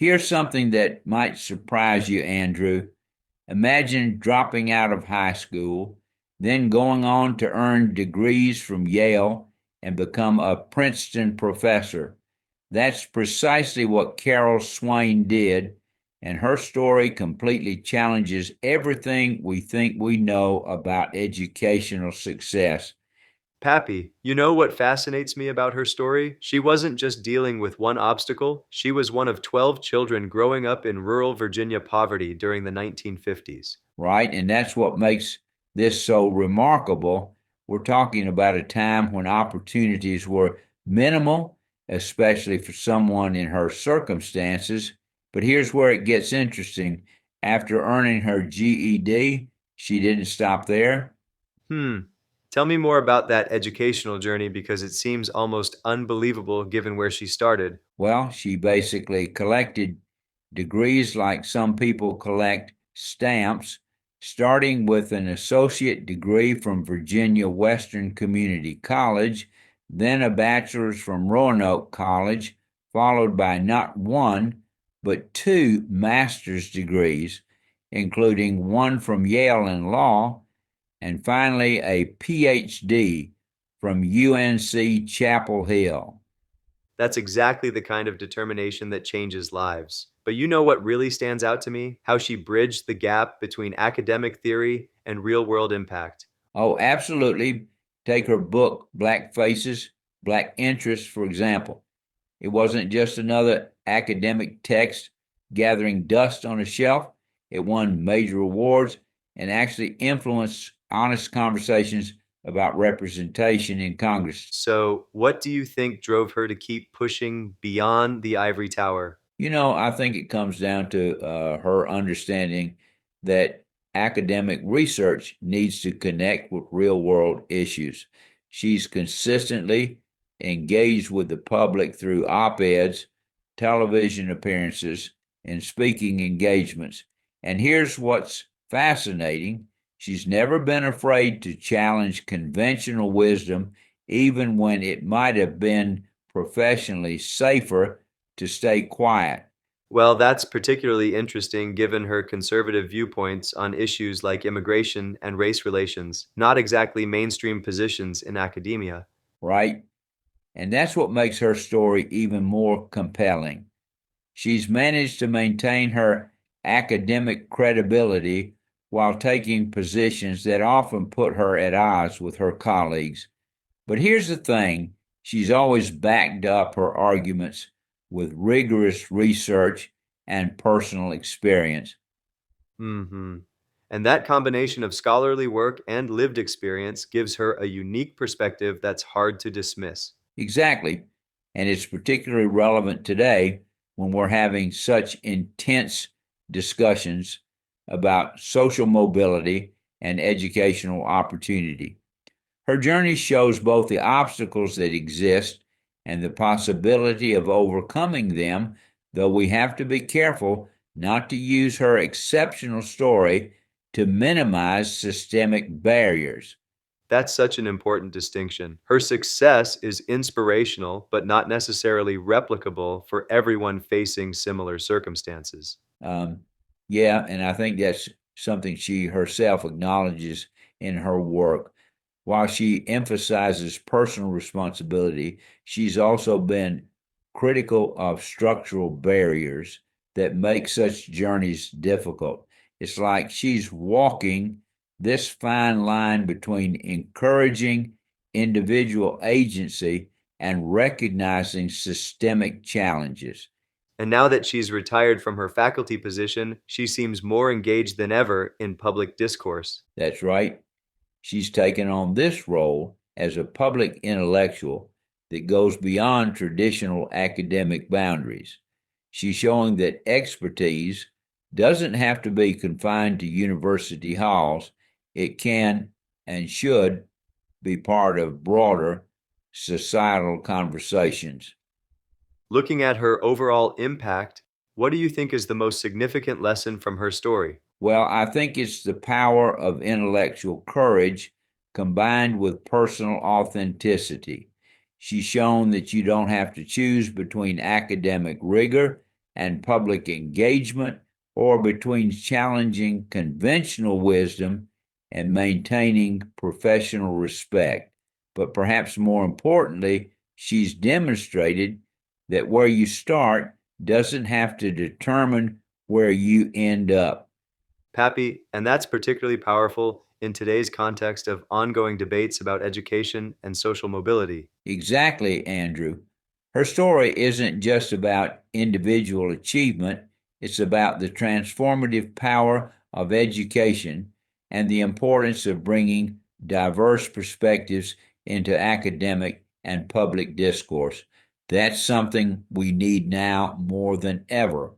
Here's something that might surprise you, Andrew. Imagine dropping out of high school, then going on to earn degrees from Yale and become a Princeton professor. That's precisely what Carol Swain did, and her story completely challenges everything we think we know about educational success. Pappy, you know what fascinates me about her story? She wasn't just dealing with one obstacle, she was one of 12 children growing up in rural Virginia poverty during the 1950s. Right? And that's what makes this so remarkable. We're talking about a time when opportunities were minimal, especially for someone in her circumstances. But here's where it gets interesting. After earning her GED, she didn't stop there. Hmm. Tell me more about that educational journey because it seems almost unbelievable given where she started. Well, she basically collected degrees like some people collect stamps, starting with an associate degree from Virginia Western Community College, then a bachelor's from Roanoke College, followed by not one, but two master's degrees, including one from Yale in law, and finally a PhD from UNC Chapel Hill. That's exactly the kind of determination that changes lives. But you know what really stands out to me? How she bridged the gap between academic theory and real world impact. Oh, absolutely. Take her book, Black Faces, Black Interests, for example. It wasn't just another academic text gathering dust on a shelf. It won major awards and actually influenced honest conversations about representation in Congress. So, what do you think drove her to keep pushing beyond the ivory tower? I think it comes down to her understanding that academic research needs to connect with real world issues. She's consistently engaged with the public through op eds, television appearances, and speaking engagements. And here's what's fascinating: she's never been afraid to challenge conventional wisdom, even when it might have been professionally safer to stay quiet. Well, that's particularly interesting given her conservative viewpoints on issues like immigration and race relations, not exactly mainstream positions in academia. Right? And that's what makes her story even more compelling. She's managed to maintain her academic credibility while taking positions that often put her at odds with her colleagues. But here's the thing: she's always backed up her arguments with rigorous research and personal experience. Hmm. And that combination of scholarly work and lived experience gives her a unique perspective that's hard to dismiss. Exactly. And it's particularly relevant today when we're having such intense discussions about social mobility and educational opportunity. Her journey shows both the obstacles that exist and the possibility of overcoming them, though we have to be careful not to use her exceptional story to minimize systemic barriers. That's such an important distinction. Her success is inspirational, but not necessarily replicable for everyone facing similar circumstances. Um, yeah, and I think that's something she herself acknowledges in her work. While she emphasizes personal responsibility, she's also been critical of structural barriers that make such journeys difficult. It's like she's walking this fine line between encouraging individual agency and recognizing systemic challenges. And now that she's retired from her faculty position, she seems more engaged than ever in public discourse. That's right. She's taken on this role as a public intellectual that goes beyond traditional academic boundaries. She's showing that expertise doesn't have to be confined to university halls, it can and should be part of broader societal conversations. Looking at her overall impact, what do you think is the most significant lesson from her story? Well, I think it's the power of intellectual courage combined with personal authenticity. She's shown that you don't have to choose between academic rigor and public engagement, or between challenging conventional wisdom and maintaining professional respect. But perhaps more importantly, she's demonstrated that where you start doesn't have to determine where you end up. Pappy, and that's particularly powerful in today's context of ongoing debates about education and social mobility. Exactly, Andrew. Her story isn't just about individual achievement, it's about the transformative power of education and the importance of bringing diverse perspectives into academic and public discourse. That's something we need now more than ever.